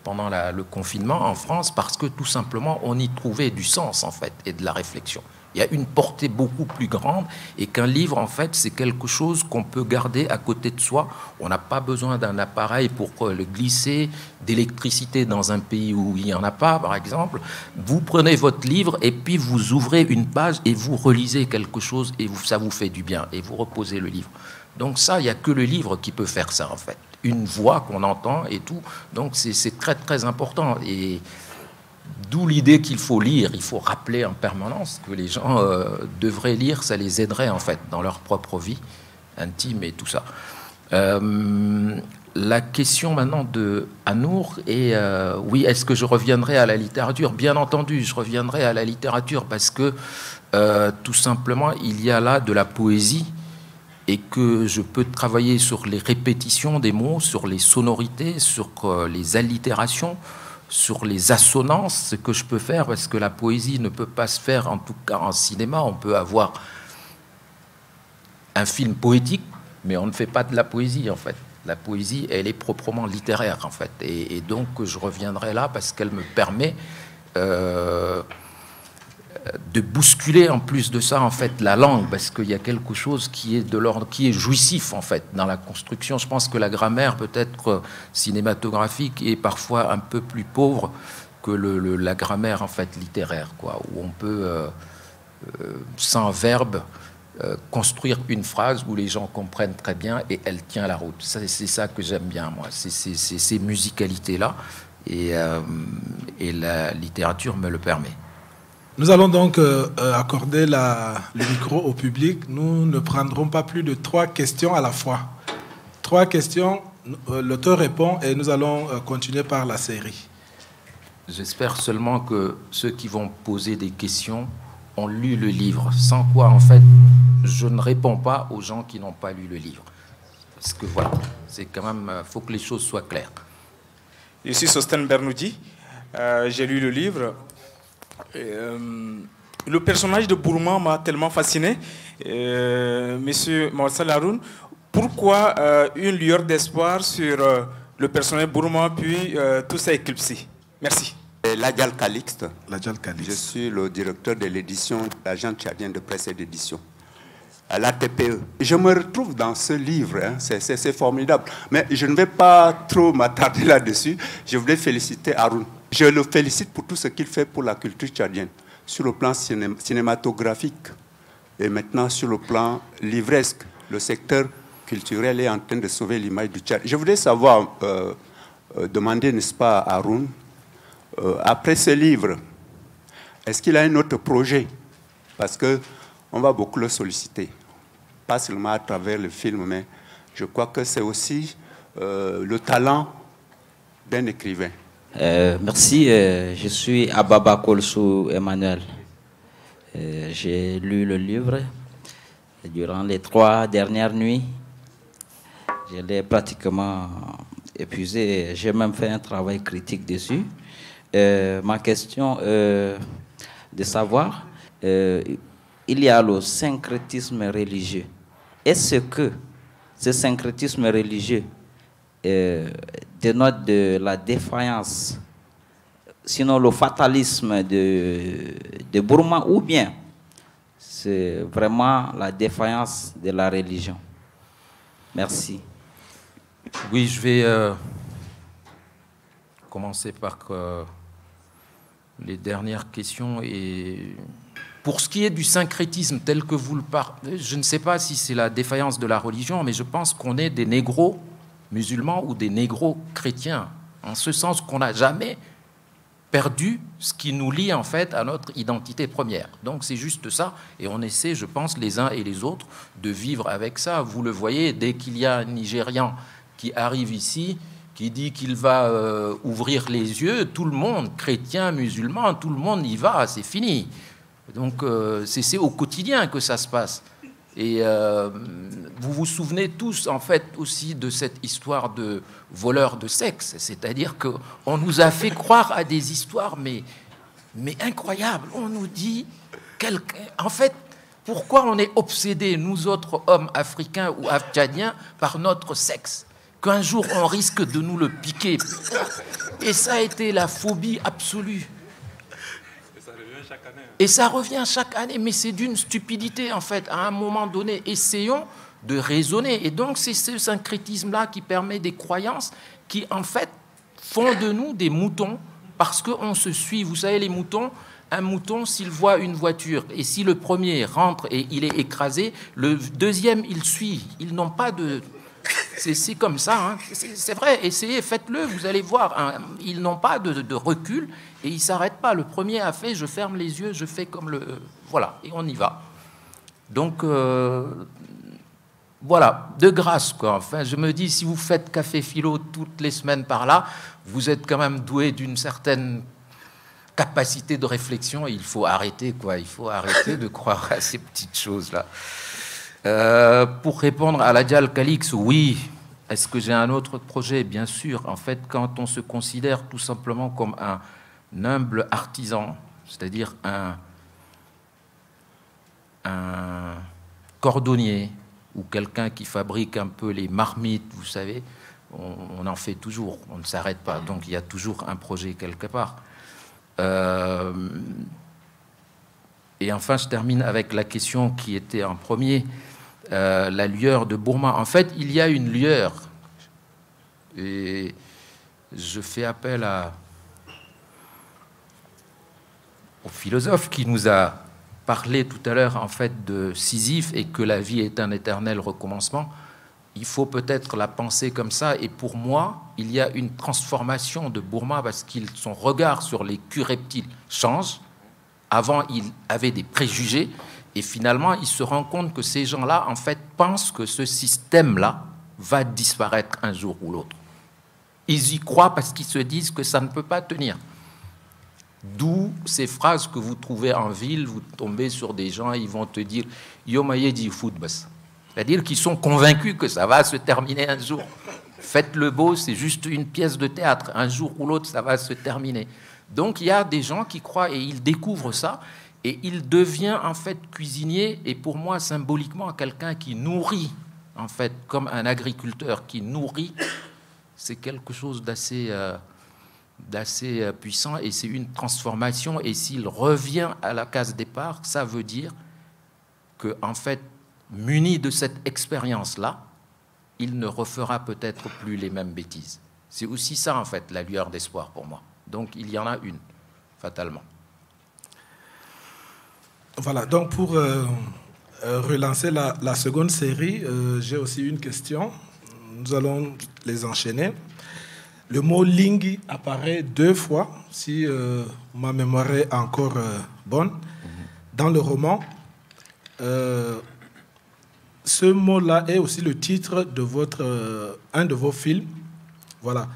[SPEAKER 5] pendant le confinement en France, parce que tout simplement on y trouvait du sens en fait et de la réflexion. Il y a une portée beaucoup plus grande, et qu'un livre en fait c'est quelque chose qu'on peut garder à côté de soi. On n'a pas besoin d'un appareil pour le glisser, d'électricité dans un pays où il n'y en a pas par exemple. Vous prenez votre livre et puis vous ouvrez une page et vous relisez quelque chose, et ça vous fait du bien, et vous reposez le livre. Donc ça, il n'y a que le livre qui peut faire ça, en fait. Une voix qu'on entend et tout. Donc c'est très, très important. Et d'où l'idée qu'il faut lire. Il faut rappeler en permanence que les gens devraient lire. Ça les aiderait, en fait, dans leur propre vie intime et tout ça. La question maintenant de Anour est, oui, est-ce que je reviendrai à la littérature? Bien entendu, je reviendrai à la littérature, parce que, tout simplement, il y a là de la poésie, et que je peux travailler sur les répétitions des mots, sur les sonorités, sur les allitérations, sur les assonances, ce que je peux faire, parce que la poésie ne peut pas se faire, en tout cas en cinéma. On peut avoir un film poétique, mais on ne fait pas de la poésie, en fait. La poésie, elle est proprement littéraire, en fait. Et donc, je reviendrai là, parce qu'elle me permet... de bousculer en plus de ça en fait la langue, parce qu'il y a quelque chose qui est de l'ordre, qui est jouissif en fait dans la construction. Je pense que la grammaire peut-être cinématographique est parfois un peu plus pauvre que la grammaire en fait littéraire, quoi, où on peut sans verbe construire une phrase où les gens comprennent très bien et elle tient la route. C'est ça que j'aime bien, moi, c'est ces musicalités là, et la littérature me le permet.
[SPEAKER 1] Nous allons donc accorder le micro au public. Nous ne prendrons pas plus de 3 questions à la fois. 3 questions, l'auteur répond, et nous allons continuer par la série.
[SPEAKER 5] J'espère seulement que ceux qui vont poser des questions ont lu le livre, sans quoi, en fait, je ne réponds pas aux gens qui n'ont pas lu le livre. Parce que voilà, c'est quand même, faut que les choses soient claires.
[SPEAKER 6] Je suis Sosten Bernoudi, j'ai lu le livre. Le personnage de Bourma m'a tellement fasciné. Monsieur Marcel Haroun, pourquoi une lueur d'espoir sur le personnage Bourma, puis tout ça éclipsé? Merci.
[SPEAKER 7] Ladjal Calixte.
[SPEAKER 1] Ladjal Calixte.
[SPEAKER 7] Je suis le directeur de l'édition de l'Agence tchadienne de presse et d'édition, à l'ATPE. Je me retrouve dans ce livre, hein, c'est formidable. Mais je ne vais pas trop m'attarder là-dessus. Je voulais féliciter Haroun. Je le félicite pour tout ce qu'il fait pour la culture tchadienne, sur le plan cinématographique et maintenant sur le plan livresque. Le secteur culturel est en train de sauver l'image du Tchad. Je voulais savoir, demander, n'est-ce pas, à Haroun, après ce livre, est-ce qu'il a un autre projet? Parce qu'on va beaucoup le solliciter, pas seulement à travers le film, mais je crois que c'est aussi le talent d'un écrivain.
[SPEAKER 8] Merci, je suis Ababa Kolsou Emmanuel. J'ai lu le livre durant les 3 dernières nuits. Je l'ai pratiquement épuisé. J'ai même fait un travail critique dessus. Ma question de savoir, il y a le syncrétisme religieux. Est-ce que ce syncrétisme religieux dénote de la défaillance, sinon le fatalisme de Bourma, ou bien c'est vraiment la défaillance de la religion? Merci.
[SPEAKER 5] Oui, je vais commencer par les dernières questions. Et pour ce qui est du syncrétisme tel que vous le parlez, je ne sais pas si c'est la défaillance de la religion, mais je pense qu'on est des négros musulmans ou des négros chrétiens, en ce sens qu'on n'a jamais perdu ce qui nous lie en fait à notre identité première. Donc c'est juste ça, et on essaie, je pense, les uns et les autres, de vivre avec ça. Vous le voyez, dès qu'il y a un Nigérian qui arrive ici, qui dit qu'il va ouvrir les yeux, tout le monde, chrétien, musulman, tout le monde y va, c'est fini. Donc c'est au quotidien que ça se passe. Et vous vous souvenez tous, en fait, aussi de cette histoire de voleur de sexe. C'est-à-dire qu'on nous a fait croire à des histoires, mais incroyables. On nous dit... En fait, pourquoi on est obsédés, nous autres hommes africains ou tchadiens, par notre sexe? Qu'un jour, on risque de nous le piquer. Et ça a été la phobie absolue. Et ça revient chaque année, mais c'est d'une stupidité, en fait. À un moment donné, essayons de raisonner. Et donc, c'est ce syncrétisme-là qui permet des croyances qui, en fait, font de nous des moutons parce qu'on se suit. Vous savez, les moutons, un mouton, s'il voit une voiture, et si le premier rentre et il est écrasé, le deuxième, il suit. Ils n'ont pas de... C'est comme ça, hein. C'est vrai, essayez, faites-le, vous allez voir. Hein. Ils n'ont pas de recul et ils ne s'arrêtent pas. Le premier a fait, je ferme les yeux, je fais comme le... voilà, et on y va. Donc, voilà, de grâce, quoi. Enfin, je me dis, si vous faites café philo toutes les semaines par là, vous êtes quand même doué d'une certaine capacité de réflexion et il faut arrêter, quoi. Il faut arrêter de croire à ces petites choses-là. Pour répondre à Ladjal Calixte, oui. Est-ce que j'ai un autre projet? Bien sûr. En fait, quand on se considère tout simplement comme un humble artisan, c'est-à-dire un cordonnier ou quelqu'un qui fabrique un peu les marmites, vous savez, on en fait toujours, on ne s'arrête pas. Donc il y a toujours un projet quelque part. Et enfin, je termine avec la question qui était en premier. La lueur de Bourma. En fait, il y a une lueur. Et je fais appel au philosophe qui nous a parlé tout à l'heure, en fait, de Sisyphe et que la vie est un éternel recommencement. Il faut peut-être la penser comme ça. Et pour moi, il y a une transformation de Bourma parce que son regard sur les culs-reptiles change. Avant, il avait des préjugés. Et finalement, il se rend compte que ces gens-là, en fait, pensent que ce système-là va disparaître un jour ou l'autre. Ils y croient parce qu'ils se disent que ça ne peut pas tenir. D'où ces phrases que vous trouvez en ville, vous tombez sur des gens, ils vont te dire « Yomaye di football ». C'est-à-dire qu'ils sont convaincus que ça va se terminer un jour. Faites le beau, c'est juste une pièce de théâtre. Un jour ou l'autre, ça va se terminer. Donc il y a des gens qui croient et ils découvrent ça. Et il devient en fait cuisinier et pour moi symboliquement quelqu'un qui nourrit, en fait, comme un agriculteur qui nourrit. C'est quelque chose d'assez puissant et c'est une transformation. Et s'il revient à la case départ, ça veut dire que, en fait, muni de cette expérience-là, il ne refera peut-être plus les mêmes bêtises. C'est aussi ça, en fait, la lueur d'espoir pour moi. Donc il y en a une, fatalement.
[SPEAKER 1] Voilà, donc pour relancer la seconde série, j'ai aussi une question. Nous allons les enchaîner. Le mot Lingui apparaît 2 fois, si ma mémoire est encore bonne, dans le roman. Ce mot-là est aussi le titre de un de vos films. Voilà.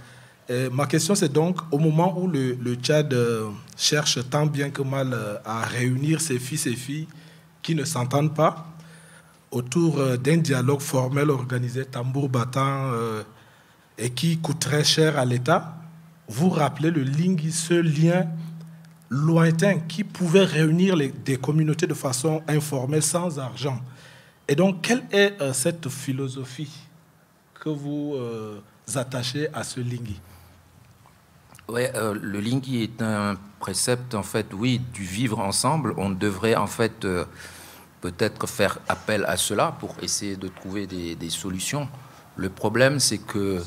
[SPEAKER 1] Ma question, c'est donc, au moment où le Tchad cherche tant bien que mal à réunir ses fils et filles qui ne s'entendent pas autour d'un dialogue formel organisé tambour battant et qui coûterait cher à l'État, vous rappelez le Lingui, ce lien lointain qui pouvait réunir des communautés de façon informelle, sans argent. Et donc, quelle est cette philosophie que vous attachez à ce Lingui?
[SPEAKER 5] Oui, le Lingui est un précepte, en fait, oui, du vivre ensemble. On devrait, en fait, peut-être faire appel à cela pour essayer de trouver des solutions. Le problème, c'est que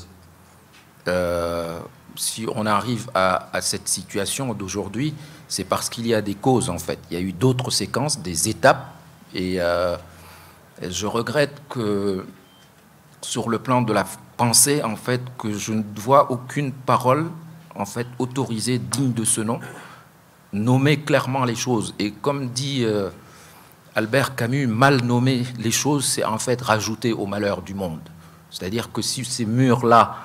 [SPEAKER 5] si on arrive à cette situation d'aujourd'hui, c'est parce qu'il y a des causes, en fait. Il y a eu d'autres séquences, des étapes, et je regrette que, sur le plan de la pensée, en fait, que je ne vois aucune parole en fait, autorisé, digne de ce nom, nommer clairement les choses. Et comme dit Albert Camus, mal nommer les choses, c'est en fait rajouter au malheur du monde. C'est-à-dire que si ces murs-là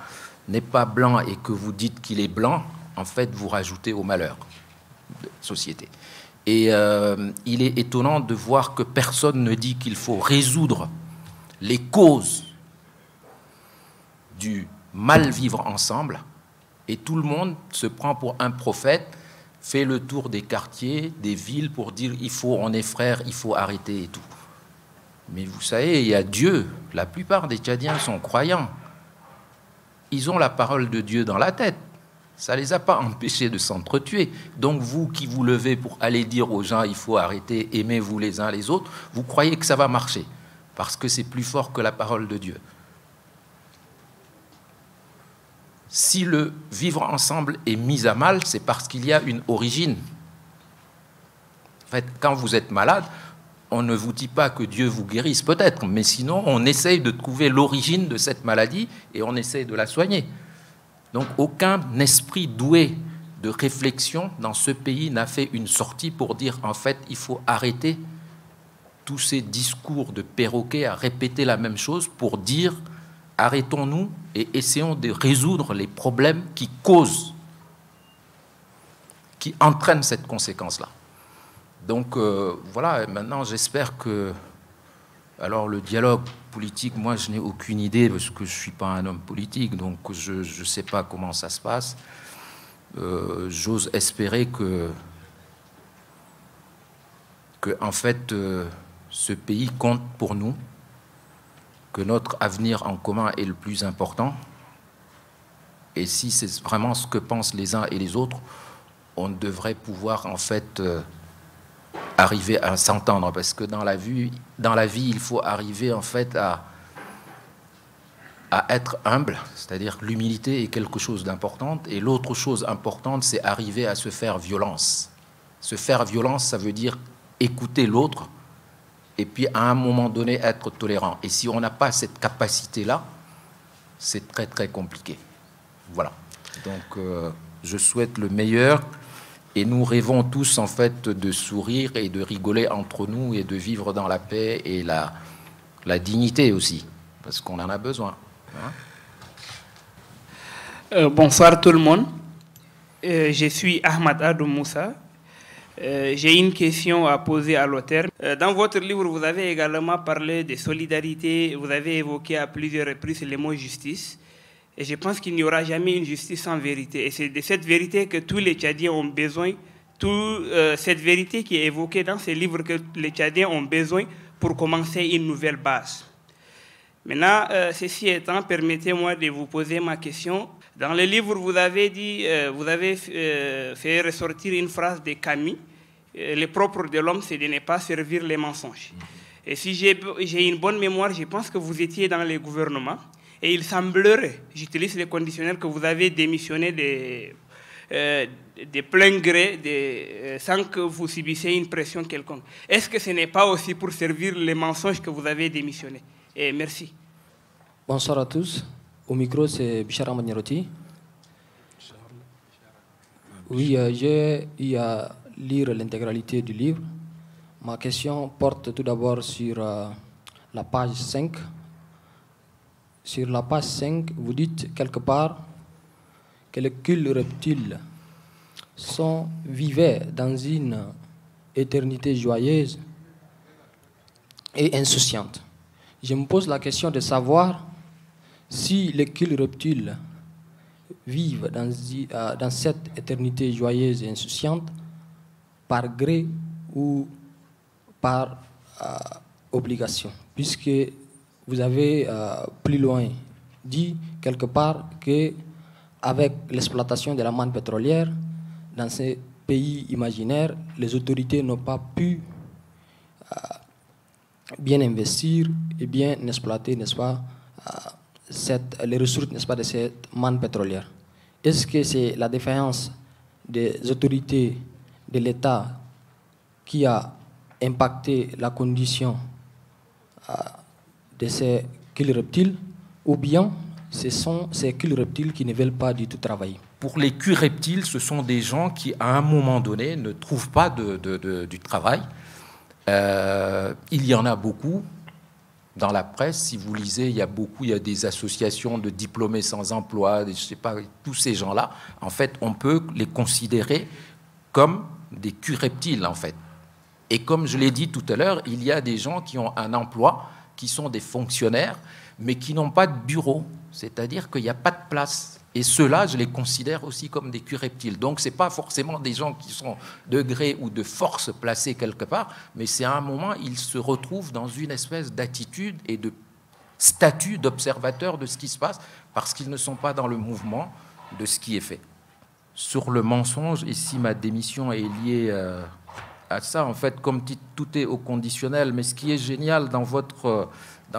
[SPEAKER 5] n'est pas blanc et que vous dites qu'il est blanc, en fait, vous rajoutez au malheur de la société. Et il est étonnant de voir que personne ne dit qu'il faut résoudre les causes du mal vivre ensemble. Et tout le monde se prend pour un prophète, fait le tour des quartiers, des villes pour dire il faut, on est frères, il faut arrêter et tout. Mais vous savez, il y a Dieu. La plupart des Tchadiens sont croyants. Ils ont la parole de Dieu dans la tête. Ça ne les a pas empêchés de s'entretuer. Donc vous qui vous levez pour aller dire aux gens il faut arrêter, aimez-vous les uns les autres, vous croyez que ça va marcher parce que c'est plus fort que la parole de Dieu. Si le vivre ensemble est mis à mal, c'est parce qu'il y a une origine. En fait, quand vous êtes malade, on ne vous dit pas que Dieu vous guérisse, peut-être, mais sinon, on essaye de trouver l'origine de cette maladie et on essaye de la soigner. Donc, aucun esprit doué de réflexion dans ce pays n'a fait une sortie pour dire, en fait, il faut arrêter tous ces discours de perroquets à répéter la même chose pour dire arrêtons-nous et essayons de résoudre les problèmes qui causent, qui entraînent cette conséquence-là. Donc voilà, maintenant j'espère que... Alors le dialogue politique, moi je n'ai aucune idée parce que je ne suis pas un homme politique, donc je ne sais pas comment ça se passe. J'ose espérer que en fait ce pays compte pour nous, que notre avenir en commun est le plus important. Et si c'est vraiment ce que pensent les uns et les autres, on devrait pouvoir en fait arriver à s'entendre, parce que dans la vie, il faut arriver en fait à être humble, c'est-à-dire l'humilité est quelque chose d'important, et l'autre chose importante, c'est arriver à se faire violence. Se faire violence, ça veut dire écouter l'autre, et puis à un moment donné être tolérant. Et si on n'a pas cette capacité-là, c'est très très compliqué. Voilà. Donc je souhaite le meilleur. Et nous rêvons tous, en fait, de sourire et de rigoler entre nous et de vivre dans la paix et la dignité aussi, parce qu'on en a besoin. Hein?
[SPEAKER 9] Bonsoir tout le monde. Je suis Ahmad Adou Moussa. J'ai une question à poser à l'auteur. Dans votre livre, vous avez également parlé de solidarité. Vous avez évoqué à plusieurs reprises le mot justice. Et je pense qu'il n'y aura jamais une justice sans vérité. Et c'est de cette vérité que tous les Tchadiens ont besoin. Cette vérité qui est évoquée dans ces livres que les Tchadiens ont besoin pour commencer une nouvelle base. Maintenant, ceci étant, permettez-moi de vous poser ma question. Dans le livre, vous avez fait ressortir une phrase de Camus. Le propre de l'homme, c'est de ne pas servir les mensonges. Et si j'ai une bonne mémoire, je pense que vous étiez dans le gouvernement. Et il semblerait, j'utilise le conditionnel, que vous avez démissionné de plein gré, sans que vous subissiez une pression quelconque. Est-ce que ce n'est pas aussi pour servir les mensonges que vous avez démissionné? Et merci.
[SPEAKER 10] Bonsoir à tous. Au micro, c'est Bichar Ahmad Nyaroti. Oui, j'ai eu à lire l'intégralité du livre. Ma question porte tout d'abord sur la page 5. Sur la page 5, vous dites quelque part que les cultes reptiles vivaient dans une éternité joyeuse et insouciante. Je me pose la question de savoir si les cultes reptiles vivent dans cette éternité joyeuse et insouciante par gré ou par obligation, puisque vous avez plus loin dit quelque part qu'avec l'exploitation de la manne pétrolière, dans ces pays imaginaires, les autorités n'ont pas pu bien investir et bien exploiter, n'est-ce pas, les ressources, n'est-ce pas, de cette manne pétrolière. Est-ce que c'est la défaillance des autorités de l'État qui a impacté la condition de ces cultes reptiles, ou bien ce sont ces cultes reptiles qui ne veulent pas du tout travailler?
[SPEAKER 5] Pour les cultes reptiles, ce sont des gens qui, à un moment donné, ne trouvent pas du travail. Il y en a beaucoup. Dans la presse, si vous lisez, il y a des associations de diplômés sans emploi, je sais pas, tous ces gens-là, en fait, on peut les considérer comme des cultes reptiles, en fait. Et comme je l'ai dit tout à l'heure, il y a des gens qui ont un emploi, qui sont des fonctionnaires, mais qui n'ont pas de bureau, c'est-à-dire qu'il n'y a pas de place. Et ceux-là, je les considère aussi comme des cultes reptiles. Donc, ce n'est pas forcément des gens qui sont de gré ou de force placés quelque part, mais c'est à un moment, ils se retrouvent dans une espèce d'attitude et de statut d'observateur de ce qui se passe, parce qu'ils ne sont pas dans le mouvement de ce qui est fait. Sur le mensonge, et si ma démission est liée à ça, en fait, comme tout est au conditionnel, mais ce qui est génial dans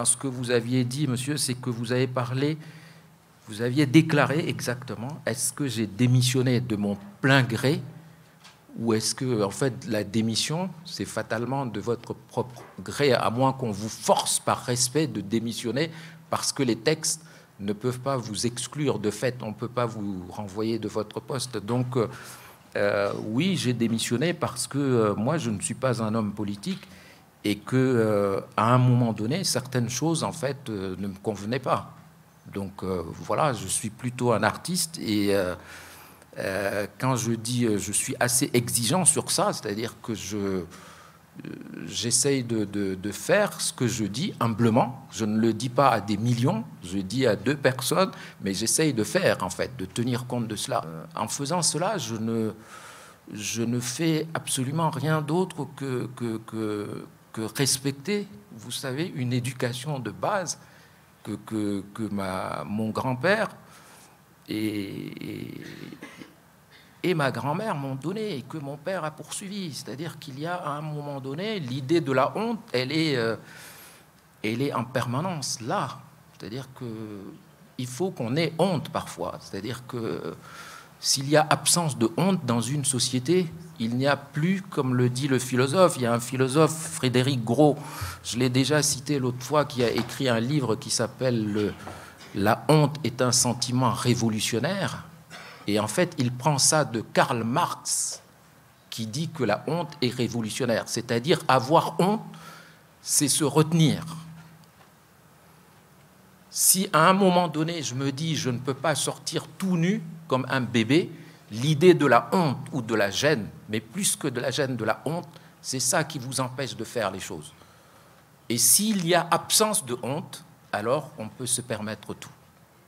[SPEAKER 5] ce que vous aviez dit, monsieur, c'est que vous avez parlé... Vous aviez déclaré exactement, est-ce que j'ai démissionné de mon plein gré ou est-ce que, en fait, la démission, c'est fatalement de votre propre gré, à moins qu'on vous force par respect de démissionner parce que les textes ne peuvent pas vous exclure de fait, on ne peut pas vous renvoyer de votre poste. Donc, oui, j'ai démissionné parce que moi, je ne suis pas un homme politique et que, à un moment donné, certaines choses, en fait, ne me convenaient pas. Donc voilà, je suis plutôt un artiste et quand je dis je suis assez exigeant sur ça, c'est-à-dire que j'essaye de faire ce que je dis humblement. Je ne le dis pas à des millions, je dis à 2 personnes, mais j'essaye de faire en fait, de tenir compte de cela. En faisant cela, je ne fais absolument rien d'autre que respecter, vous savez, une éducation de base que mon grand-père et ma grand-mère m'ont donné et que mon père a poursuivi. C'est-à-dire qu'il y a à un moment donné, l'idée de la honte, elle est en permanence là. C'est-à-dire qu'il faut qu'on ait honte parfois. C'est-à-dire que s'il y a absence de honte dans une société, il n'y a plus, comme le dit le philosophe, il y a un philosophe, Frédéric Gros, je l'ai déjà cité l'autre fois, qui a écrit un livre qui s'appelle « La honte est un sentiment révolutionnaire ». Et en fait, il prend ça de Karl Marx, qui dit que la honte est révolutionnaire. C'est-à-dire, avoir honte, c'est se retenir. Si à un moment donné, je me dis, je ne peux pas sortir tout nu comme un bébé, l'idée de la honte ou de la gêne, mais plus que de la gêne, de la honte, c'est ça qui vous empêche de faire les choses. Et s'il y a absence de honte, alors on peut se permettre tout.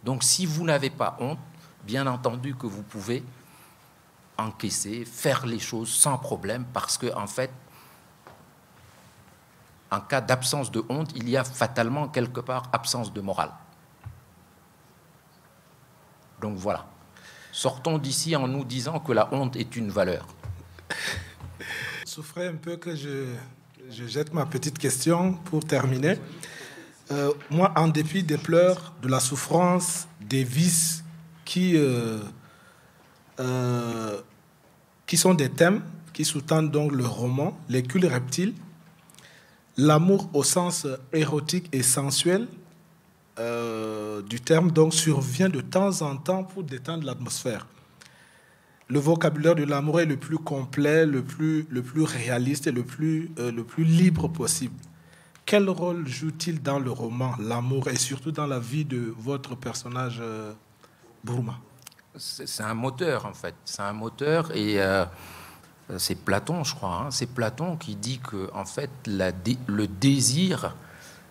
[SPEAKER 5] Donc si vous n'avez pas honte, bien entendu que vous pouvez encaisser, faire les choses sans problème, parce que en fait, en cas d'absence de honte, il y a fatalement quelque part absence de morale. Donc voilà. Sortons d'ici en nous disant que la honte est une valeur.
[SPEAKER 1] Souffrez un peu que je jette ma petite question pour terminer. Moi, en dépit des pleurs, de la souffrance, des vices qui sont des thèmes qui sous-tendent donc le roman, les cultes reptiles, l'amour au sens érotique et sensuel du terme donc survient de temps en temps pour détendre l'atmosphère. Le vocabulaire de l'amour est le plus complet, le plus réaliste et le plus libre possible. Quel rôle joue-t-il dans le roman, l'amour, et surtout dans la vie de votre personnage Bourma?
[SPEAKER 5] C'est un moteur, en fait. C'est un moteur, et c'est Platon, je crois. Hein. C'est Platon qui dit que, en fait, le désir,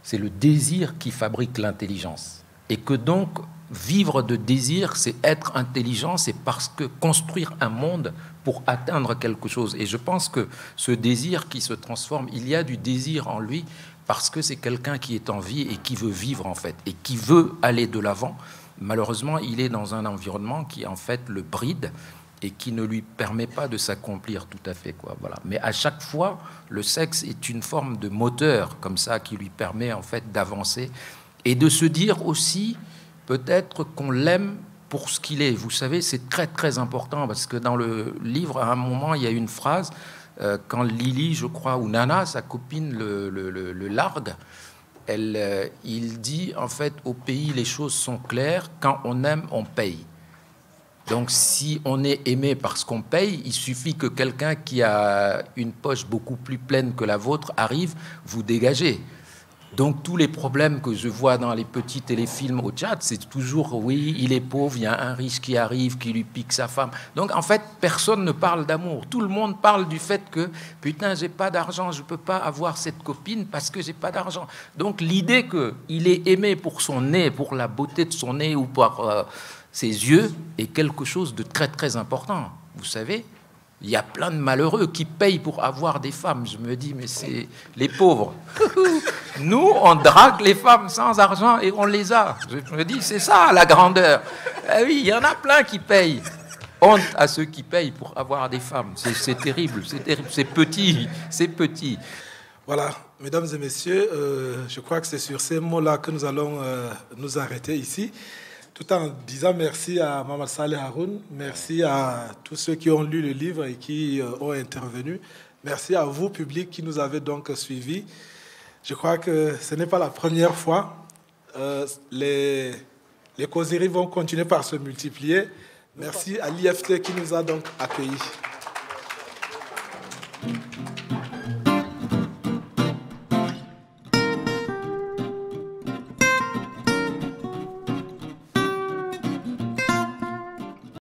[SPEAKER 5] c'est le désir qui fabrique l'intelligence. Et que donc, vivre de désir, c'est être intelligent, c'est parce que construire un monde pour atteindre quelque chose. Et je pense que ce désir qui se transforme, il y a du désir en lui, parce que c'est quelqu'un qui est en vie et qui veut vivre, en fait, et qui veut aller de l'avant. Malheureusement, il est dans un environnement qui, en fait, le bride et qui ne lui permet pas de s'accomplir tout à fait, quoi. Voilà. Mais à chaque fois, le sexe est une forme de moteur, comme ça, qui lui permet, en fait, d'avancer et de se dire aussi, peut-être qu'on l'aime pour ce qu'il est. Vous savez, c'est très, très important, parce que dans le livre, à un moment, il y a une phrase, quand Lily, je crois, ou Nana, sa copine, le largue, il dit, en fait, au pays, les choses sont claires, quand on aime, on paye. Donc, si on est aimé parce qu'on paye, il suffit que quelqu'un qui a une poche beaucoup plus pleine que la vôtre arrive, vous dégagez. Donc, tous les problèmes que je vois dans les petits téléfilms au Tchad, c'est toujours, oui, il est pauvre, il y a un riche qui arrive, qui lui pique sa femme. Donc, en fait, personne ne parle d'amour. Tout le monde parle du fait que, putain, j'ai pas d'argent, je peux pas avoir cette copine parce que j'ai pas d'argent. Donc, l'idée qu'il est aimé pour son nez, pour la beauté de son nez ou par ses yeux, est quelque chose de très, très important. Vous savez, il y a plein de malheureux qui payent pour avoir des femmes. Je me dis, mais c'est les pauvres. Nous, on drague les femmes sans argent et on les a. Je me dis, c'est ça la grandeur. Eh oui, il y en a plein qui payent. Honte à ceux qui payent pour avoir des femmes. C'est terrible, c'est terrible, c'est petit, c'est petit.
[SPEAKER 1] Voilà, mesdames et messieurs, je crois que c'est sur ces mots-là que nous allons nous arrêter ici. Tout en disant merci à Maman Saleh Haroun, merci à tous ceux qui ont lu le livre et qui ont intervenu. Merci à vous, public, qui nous avez donc suivis. Je crois que ce n'est pas la première fois. Les causeries vont continuer par se multiplier. Merci à l'IFT qui nous a donc accueillis.